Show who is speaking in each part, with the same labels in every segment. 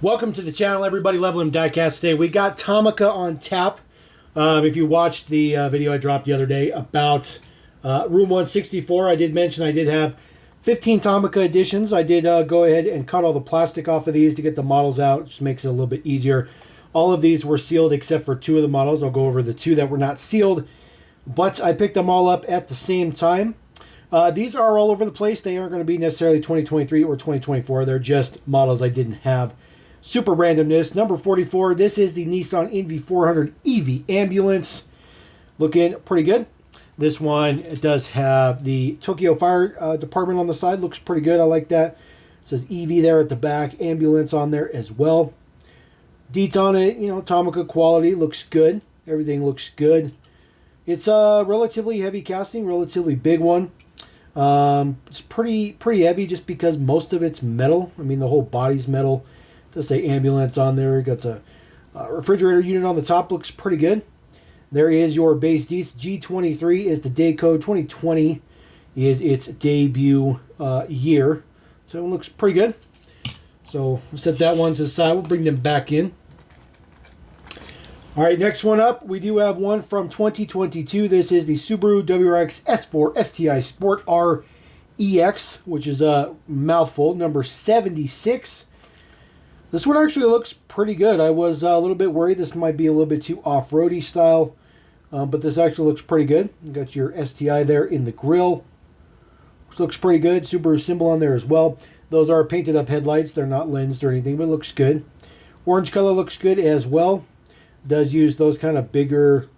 Speaker 1: Welcome to the channel, everybody. Level M Diecast. Today we got Tomica on tap. If you watched the video I dropped the other day about Room 164, I did mention I did have 15 Tomica editions. I did go ahead and cut all the plastic off of these to get the models out, which makes it a little bit easier. All of these were sealed except for two of the models. I'll go over the two that were not sealed, but I picked them all up at the same time. These are all over the place. They aren't going to be necessarily 2023 or 2024. They're just models I didn't have. Super randomness. Number 44. This is the Nissan NV400 EV ambulance. Looking pretty good. This one, it does have the Tokyo Fire Department on the side. Looks pretty good. I like that. It says EV there at the back. Ambulance on there as well. Deets on it, you know, Tomica quality. Looks good. Everything looks good. It's a relatively heavy casting, relatively big one. It's pretty heavy just because most of it's metal. I mean, the whole body's metal. It does say ambulance on there. Got the refrigerator unit on the top. Looks pretty good. There is your base deets. G23 is the day code. 2020 is its debut year. So it looks pretty good. So we'll set that one to the side. We'll bring them back in. All right, next one up, we do have one from 2022. This is the Subaru WRX STI Sport REX, which is a mouthful, number 76. This one actually looks pretty good. I was a little bit worried this might be a little bit too off-roady style, but this actually looks pretty good. You got your STI there in the grille, which looks pretty good. Subaru symbol on there as well. Those are painted up headlights. They're not lensed or anything, but it looks good. Orange color looks good as well. Does use those kind of bigger,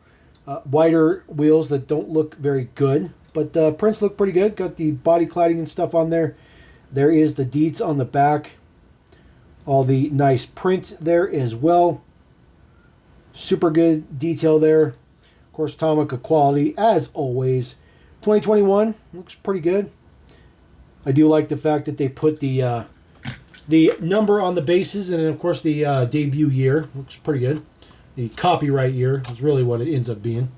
Speaker 1: wider wheels that don't look very good. But prints look pretty good. Got the body cladding and stuff on there. There is the deets on the back. All the nice print there as well. Super good detail there. Of course, Tomica quality as always. 2021 looks pretty good. I do like the fact that they put the number on the bases, and of course the debut year looks pretty good. The copyright year is really what it ends up being.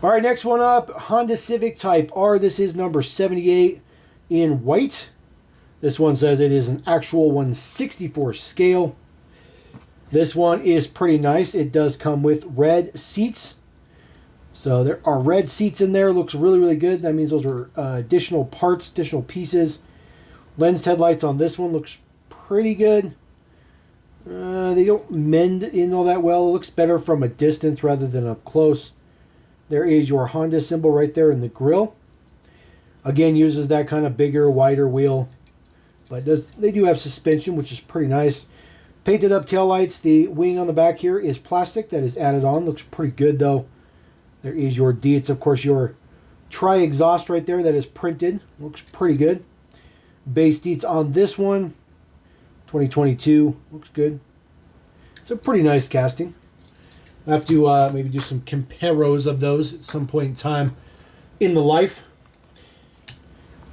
Speaker 1: All right, next one up, Honda Civic Type R. This is number 78 in white. This one says it is an actual 1/64 scale. This one is pretty nice. It does come with red seats. So there are red seats in there. Looks really good. That means those are additional parts, additional pieces. Lensed headlights on this one looks pretty good. They don't mend in all that well. It looks better from a distance rather than up close. There is your Honda symbol right there in the grille. Again, uses that kind of bigger, wider wheel. But they do have suspension, which is pretty nice. Painted up taillights. The wing on the back here is plastic that is added on. Looks pretty good though. There is your deets. Of course, your tri-exhaust right there that is printed. Looks pretty good. Base deets on this one. 2022 looks good. It's a pretty nice casting. I have to maybe do some comparos of those at some point in time in the life.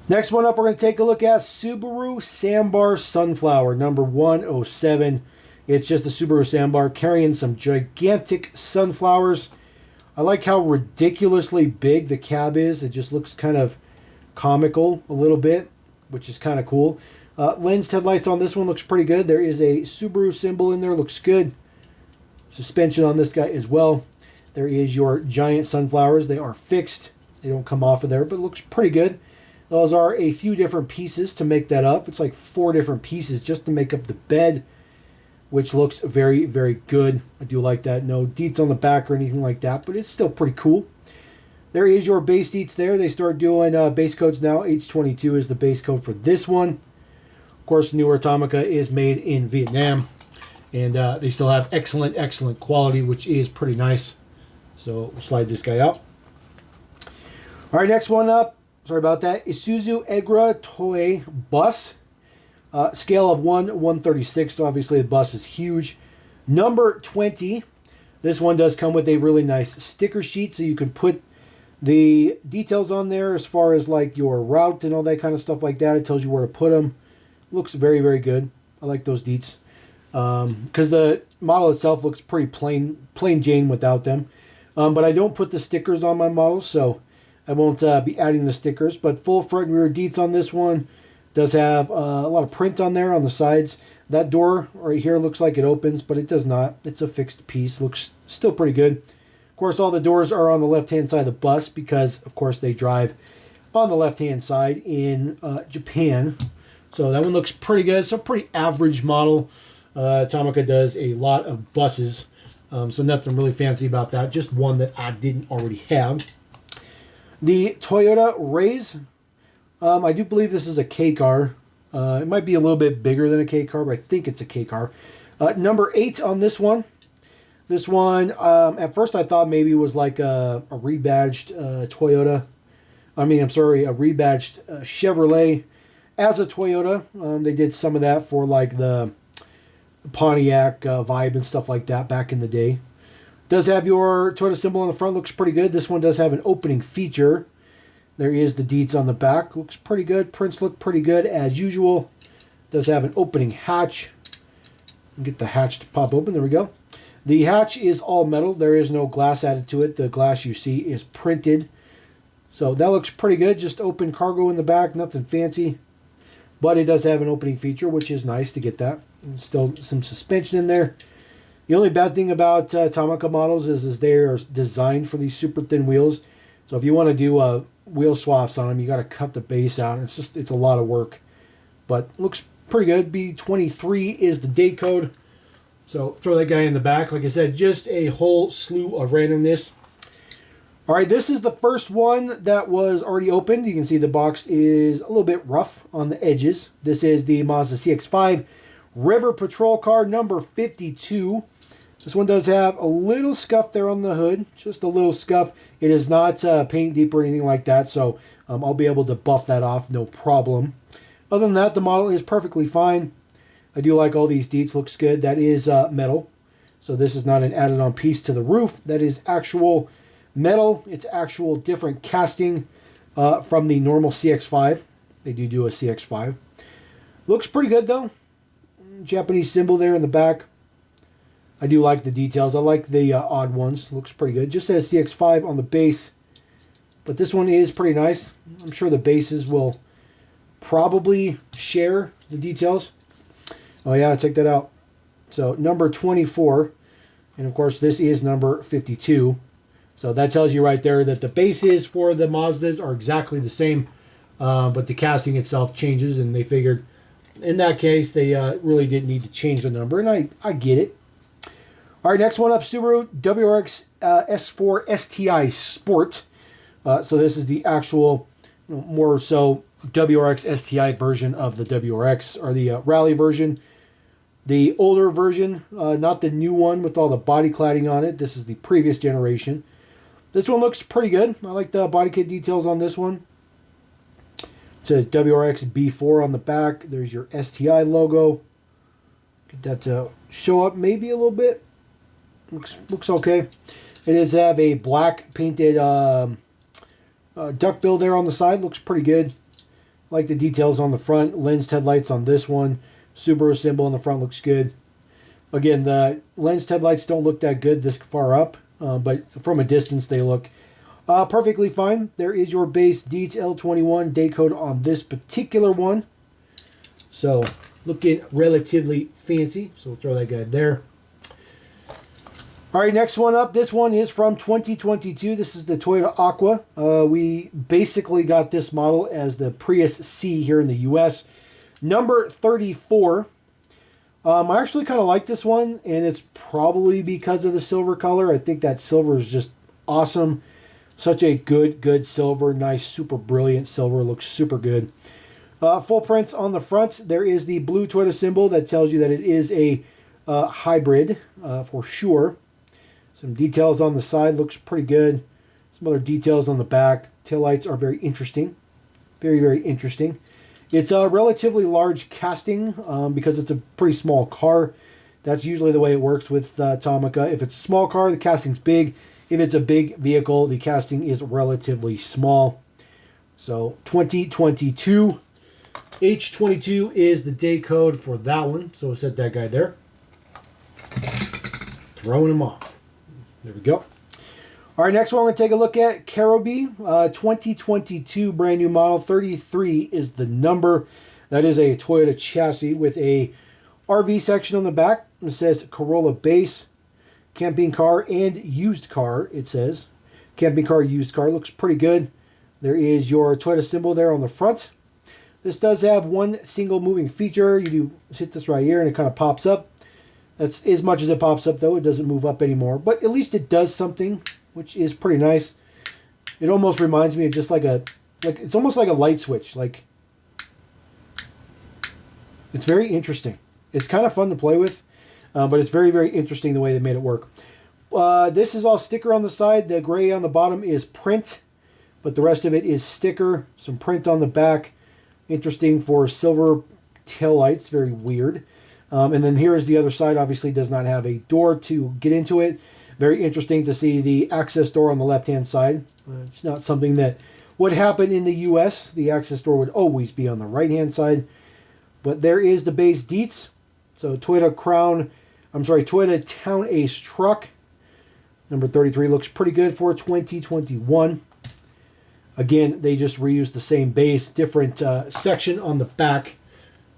Speaker 1: Next one up, we're going to take a look at Subaru Sandar Sunflower, number 107. It's just the Subaru Sandar carrying some gigantic sunflowers. I like how ridiculously big the cab is. It just looks kind of comical a little bit, which is kind of cool. Lensed headlights on this one looks pretty good. There is a Subaru symbol in there. Looks good. Suspension on this guy as well. There is your giant sunflowers. They are fixed. They don't come off of there, but it looks pretty good. Those are a few different pieces to make that up. It's like 4 different pieces just to make up the bed, which looks very good. I do like that. No deets on the back or anything like that, but it's still pretty cool. There is your base deets there. They start doing base codes now. H22 is the base code for this one. Of course, newer Tomica is made in Vietnam, and they still have excellent quality, which is pretty nice. So we'll slide this guy out. All right, next one up. Sorry about that. Isuzu Egra toy bus. Scale of 1/136. So obviously the bus is huge. Number 20. This one does come with a really nice sticker sheet, so you can put the details on there as far as like your route and all that kind of stuff like that. It tells you where to put them. Looks very good. I like those deets because the model itself looks pretty plain Jane without them. But I don't put the stickers on my models, so I won't be adding the stickers. But full front and rear deets on this one. Does have a lot of print on there on the sides. That door right here looks like it opens, but it does not. It's a fixed piece. Looks still pretty good. Of course, all the doors are on the left-hand side of the bus because, of course, they drive on the left-hand side in Japan. So that one looks pretty good. It's a pretty average model. Tomica does a lot of buses, so nothing really fancy about that. Just one that I didn't already have. The Toyota Rays. I do believe this is a K car. It might be a little bit bigger than a K car, but I think it's a K car. Number 8 on this one. This one, at first I thought maybe it was like a rebadged Toyota. I'm sorry, a rebadged Chevrolet as a Toyota. They did some of that for like the Pontiac vibe and stuff like that back in the day. Does have your Toyota symbol on the front. Looks pretty good. This one does have an opening feature. There is the deets on the back. Looks pretty good. Prints look pretty good as usual. Does have an opening hatch. Get the hatch to pop open. There we go. The hatch is all metal. There is no glass added to it. The glass you see is printed. So that looks pretty good. Just open cargo in the back. Nothing fancy. But it does have an opening feature, which is nice to get that. And still some suspension in there. The only bad thing about Tomica models is they are designed for these super thin wheels. So if you want to do wheel swaps on them, you got to cut the base out. It's a lot of work, but looks pretty good. B23 is the day code, so throw that guy in the back. Like I said, just a whole slew of randomness. All right, this is the first one that was already opened. You can see the box is a little bit rough on the edges. This is the Mazda CX5 River Patrol car number 52. This one does have a little scuff there on the hood, just a little scuff. It is not paint deep or anything like that, so I'll be able to buff that off, no problem. Other than that, the model is perfectly fine. I do like all these deets, looks good. That is metal, so this is not an added-on piece to the roof. That is actual metal. It's actual different casting from the normal CX5. They do a CX5. Looks pretty good, though. Japanese symbol there in the back. I do like the details. I like the odd ones. Looks pretty good. Just says CX5 on the base. But this one is pretty nice. I'm sure the bases will probably share the details. Oh yeah, check that out. So number 24. And of course this is number 52. So that tells you right there that the bases for the Mazdas are exactly the same. But the casting itself changes. And they figured in that case they really didn't need to change the number. And I get it. All right, next one up, Subaru WRX S4 STI Sport. So this is the actual, more so WRX STI version of the WRX, or the rally version. The older version, not the new one with all the body cladding on it. This is the previous generation. This one looks pretty good. I like the body kit details on this one. It says WRX B4 on the back. There's your STI logo. Get that to show up maybe a little bit. Looks okay. It does have a black painted duckbill there on the side. Looks pretty good. Like the details on the front. Lensed headlights on this one. Subaru symbol on the front looks good. Again, the lensed headlights don't look that good this far up. But from a distance they look perfectly fine. There is your base deets L21 day code on this particular one. So looking relatively fancy. So we'll throw that guy there. All right, next one up. This one is from 2022. This is the Toyota Aqua. We basically got this model as the Prius C here in the U.S. Number 34. I actually kind of like this one, and it's probably because of the silver color. I think that silver is just awesome. Such a good silver. Nice, super brilliant silver. Looks super good. Full prints on the front. There is the blue Toyota symbol that tells you that it is a hybrid for sure. Some details on the side looks pretty good. Some other details on the back. Taillights are very interesting. Very interesting. It's a relatively large casting because it's a pretty small car. That's usually the way it works with Tomica. If it's a small car, the casting's big. If it's a big vehicle, the casting is relatively small. So 2022. H22 is the day code for that one. So we'll set that guy there. Throwing him off. There we go. All right, next one we're going to take a look at Karobi, 2022 brand new model. 33 is the number. That is a Toyota chassis with a RV section on the back. It says Corolla base, camping car, and used car, it says. Camping car, used car. Looks pretty good. There is your Toyota symbol there on the front. This does have one single moving feature. You do hit this right here and it kind of pops up. That's as much as it pops up, though. It doesn't move up anymore. But at least it does something, which is pretty nice. It almost reminds me of just it's almost like a light switch. Like, it's very interesting. It's kind of fun to play with, but it's very, very interesting the way they made it work. This is all sticker on the side. The gray on the bottom is print, but the rest of it is sticker. Some print on the back. Interesting for silver taillights. Very weird. And then here is the other side. Obviously does not have a door to get into it. Very interesting to see the access door on the left-hand side. It's not something that would happen in the U.S. The access door would always be on the right-hand side. But there is the base deets. So Toyota Town Ace truck. Number 33 looks pretty good for 2021. Again, they just reused the same base, different section on the back.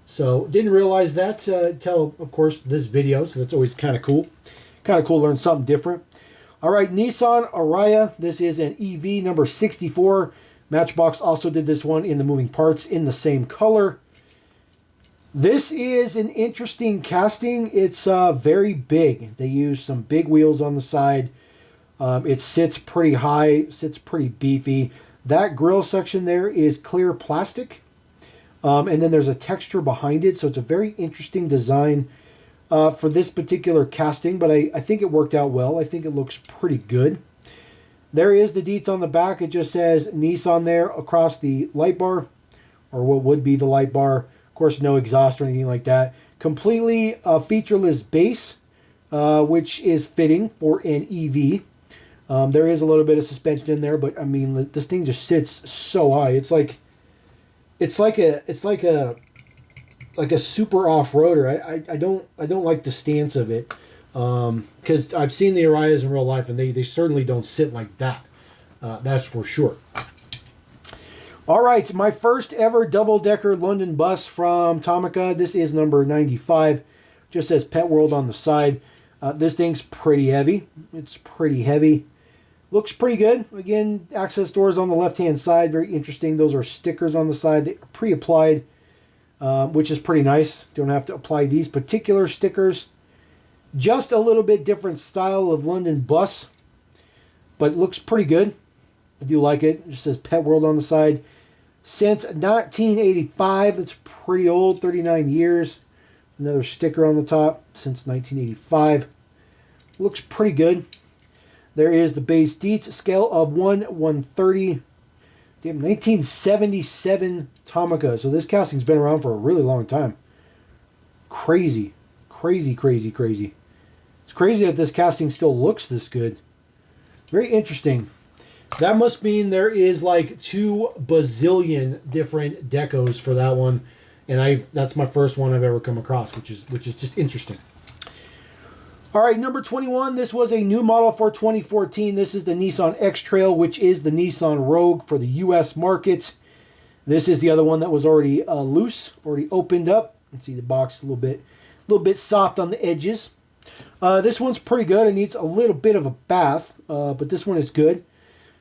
Speaker 1: So didn't realize that until, of course, this video. So that's always kind of cool. Kind of cool to learn something different. All right, Nissan Ariya. This is an EV number 64. Matchbox also did this one in the moving parts in the same color. This is an interesting casting. It's very big. They use some big wheels on the side. It sits pretty high, sits pretty beefy. That grille section there is clear plastic. And then there's a texture behind it. So it's a very interesting design for this particular casting. But I think it worked out well. I think it looks pretty good. There is the deets on the back. It just says Nissan there across the light bar. Or what would be the light bar. Of course, no exhaust or anything like that. Completely featureless base, which is fitting for an EV. There is a little bit of suspension in there, but I mean, this thing just sits so high. It's like a super off-roader. I don't like the stance of it, because I've seen the Ariyas in real life, and they certainly don't sit like that. That's for sure. All right, my first ever double-decker London bus from Tomica. This is number 95. Just says Pet World on the side. This thing's pretty heavy. It's pretty heavy. Looks pretty good. Again, access doors on the left-hand side. Very interesting. Those are stickers on the side. They are pre-applied, which is pretty nice. Don't have to apply these particular stickers. Just a little bit different style of London bus, but looks pretty good. I do like it. It just says Pet World on the side. Since 1985, it's pretty old, 39 years. Another sticker on the top since 1985. Looks pretty good. There is the base deets, scale of 1/130. Damn, 1977 Tomica. So this casting's been around for a really long time. Crazy. Crazy, crazy, crazy. It's crazy that this casting still looks this good. Very interesting. That must mean there is like 2 bazillion different decos for that one. And that's my first one I've ever come across, which is just interesting. All right, number 21. This was a new model for 2014. This is the Nissan Xtrail, which is the Nissan Rogue for the U.S. market. This is the other one that was already loose, already opened up. You can see the box a little bit soft on the edges. This one's pretty good. It needs a little bit of a bath, but this one is good.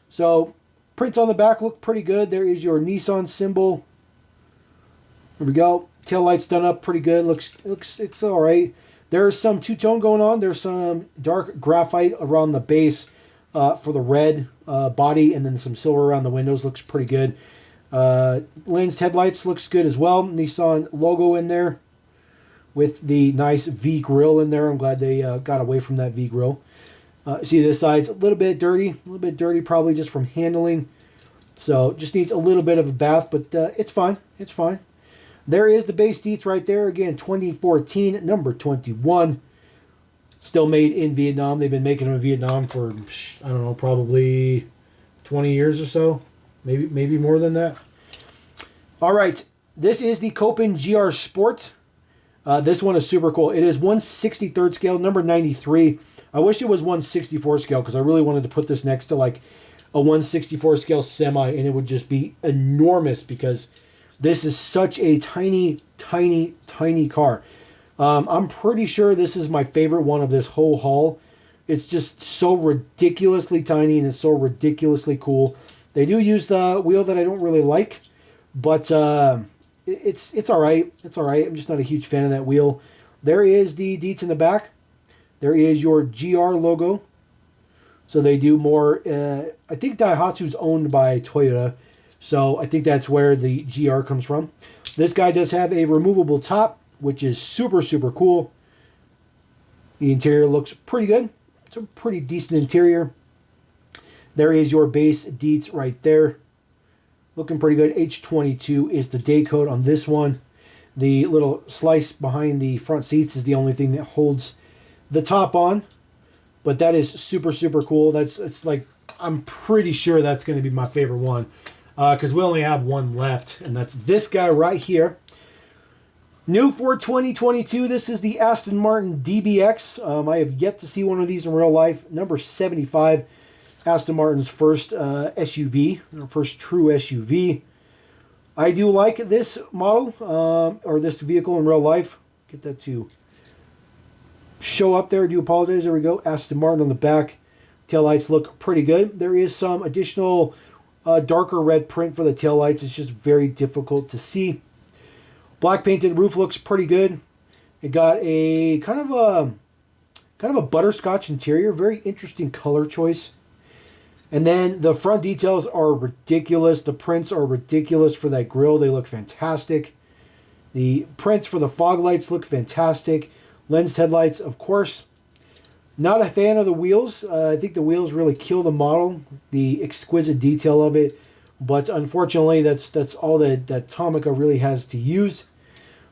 Speaker 1: So prints on the back look pretty good. There is your Nissan symbol. There we go. Tail lights done up pretty good. It's all right. There's some two-tone going on. There's some dark graphite around the base for the red body, and then some silver around the windows. Looks pretty good. Lensed headlights looks good as well. Nissan logo in there with the nice V grill in there. I'm glad they got away from that V grill. See, this side's a little bit dirty, probably just from handling. So just needs a little bit of a bath, but it's fine. It's fine. There is the base deets right there. Again, 2014, number 21. Still made in Vietnam. They've been making them in Vietnam for, I don't know, probably 20 years or so. Maybe more than that. All right. This is the Citroen GR Sport. This one is super cool. It is 1/63rd scale, number 93. I wish it was 1/64 scale because I really wanted to put this next to like a 1/64 scale semi, and it would just be enormous because this is such a tiny, tiny, tiny car. I'm pretty sure this is my favorite one of this whole haul. It's just so ridiculously tiny and it's so ridiculously cool. They do use the wheel that I don't really like, but it's all right. It's all right. I'm just not a huge fan of that wheel. There is the deets in the back. There is your GR logo. So they do more. I think Daihatsu's owned by Toyota, so I think that's where the GR comes from. This guy does have a removable top, which is super, super cool. The interior looks pretty good. It's a pretty decent interior. There is your base deets right there. Looking pretty good. H22 is the day code on this one. The little slice behind the front seats is the only thing that holds the top on. But that is super, super cool. It's like, I'm pretty sure that's going to be my favorite one. Because we only have one left. And that's this guy right here. New for 2022, this is the Aston Martin DBX. I have yet to see one of these in real life. Number 75, Aston Martin's first SUV, their first true SUV. I do like this model, or this vehicle in real life. Get that to show up there. I do apologize. There we go. Aston Martin on the back. Taillights look pretty good. There is some additional darker red print for the taillights. It's just very difficult to see. Black painted roof looks pretty good. It got a kind of a butterscotch interior. Very interesting color choice. And then the front details are ridiculous. The prints are ridiculous for that grille. They look fantastic. The prints for the fog lights look fantastic. Lensed headlights, of course. Not a fan of the wheels. I think the wheels really kill the model. The exquisite detail of it. But unfortunately, that's all that Tomica really has to use.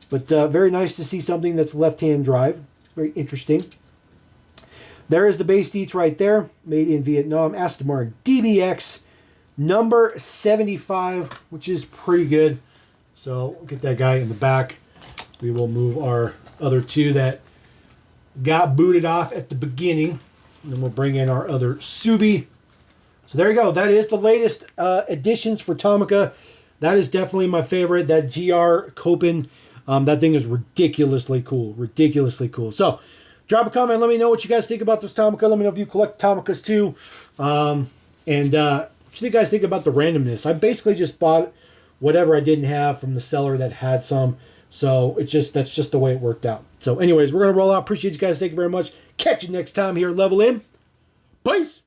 Speaker 1: But very nice to see something that's left-hand drive. Very interesting. There is the base deets right there. Made in Vietnam. Aston Martin DBX number 75, which is pretty good. So we'll get that guy in the back. We will move our other two that got booted off at the beginning. And then we'll bring in our other Subi. So there you go. That is the latest additions for Tomica. That is definitely my favorite. That GR Copen. That thing is ridiculously cool. Ridiculously cool. So drop a comment. Let me know what you guys think about this Tomica. Let me know if you collect Tomicas too. And what do you guys think about the randomness? I basically just bought whatever I didn't have from the seller that had some. So that's just the way it worked out. So anyways, we're going to roll out. Appreciate you guys. Thank you very much. Catch you next time here at Level In. Peace.